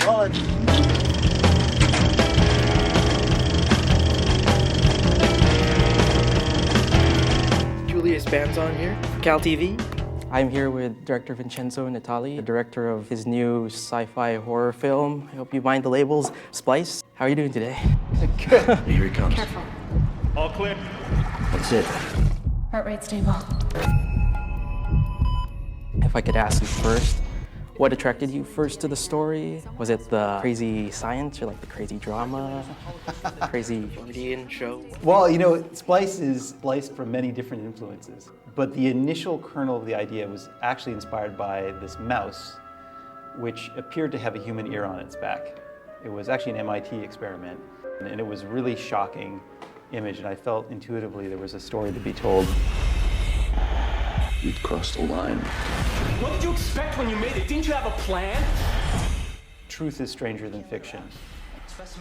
God. Julius Banzon here, CalTV. I'm here with director Vincenzo Natali, the director of his new sci-fi horror film. I hope you mind the labels. Splice. How are you doing today? Good. Here he comes. Careful. All clear. That's it. Heart rate stable. If I could ask you first, what attracted you first to the story? Was it the crazy science or like the crazy drama? Crazy Indian show. Well, you know, Splice is spliced from many different influences, but the initial kernel of the idea was actually inspired by this mouse, which appeared to have a human ear on its back. It was actually an MIT experiment, and it was a really shocking image, and I felt intuitively there was a story to be told. You'd crossed the line. What did you expect when you made it? Didn't you have a plan? Truth is stranger than fiction,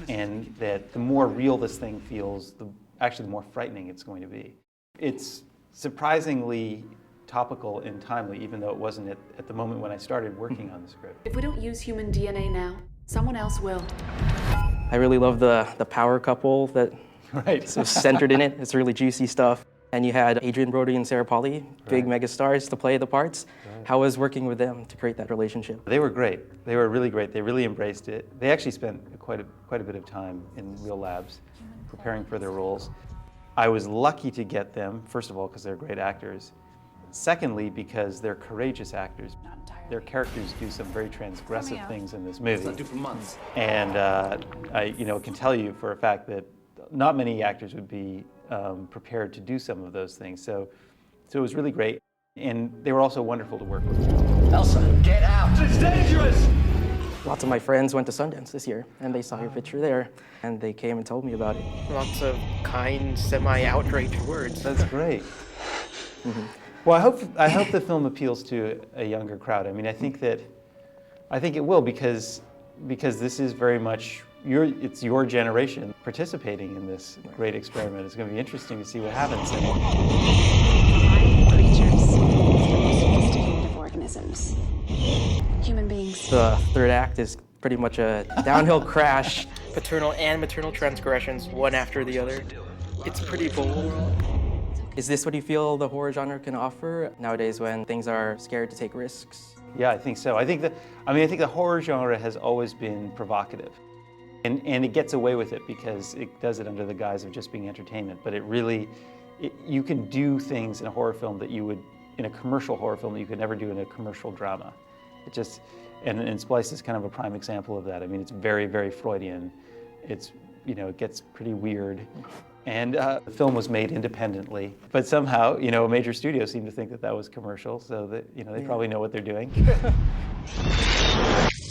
and that the more real this thing feels, actually the more frightening it's going to be. It's surprisingly topical and timely, even though it wasn't at the moment when I started working on the script. If we don't use human DNA now, someone else will. I really love the power couple that Right. is centered in it. It's really juicy stuff. And you had Adrian Brody and Sarah Polley, big megastars, to play the parts. How was working with them to create that relationship? They were great. They were really great. They really embraced it. They actually spent quite a bit of time in real labs preparing for their roles. I was lucky to get them, first of all, because they're great actors. Secondly, because they're courageous actors. Their characters do some very transgressive things in this movie. Do for months. And I can tell you for a fact that not many actors would be prepared to do some of those things. So it was really great. And they were also wonderful to work with. Elsa, get out! It's dangerous! Lots of my friends went to Sundance this year, and they saw your picture there, and they came and told me about it. Lots of kind, semi-outraged words. That's great. Well, I hope the film appeals to a younger crowd. I mean, I think it will because this is very much it's your generation participating in this great experiment. It's going to be interesting to see what happens. Creatures, the most sophisticated of organisms. Human beings. The third act is pretty much a downhill crash. Paternal and maternal transgressions, one after the other. It's pretty bold. Is this what you feel the horror genre can offer nowadays when things are scared to take risks? Yeah, I think so. I think the horror genre has always been provocative. And it gets away with it because it does it under the guise of just being entertainment. But you can do things in a horror film that you would, in a commercial horror film, that you could never do in a commercial drama. And Splice is kind of a prime example of that. I mean, it's very, very Freudian. It gets pretty weird. And the film was made independently. But somehow, a major studio seemed to think that was commercial, so that, they probably know what they're doing.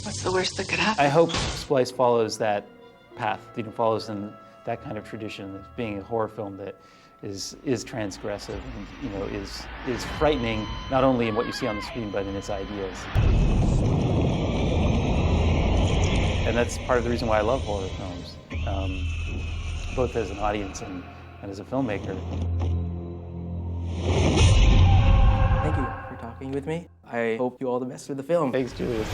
What's the worst that could happen? I hope Splice follows that path, follows in that kind of tradition of being a horror film that is transgressive and is frightening, not only in what you see on the screen, but in its ideas. And that's part of the reason why I love horror films, both as an audience and as a filmmaker. Thank you for talking with me. I hope you all the best with the film. Thanks, Julius.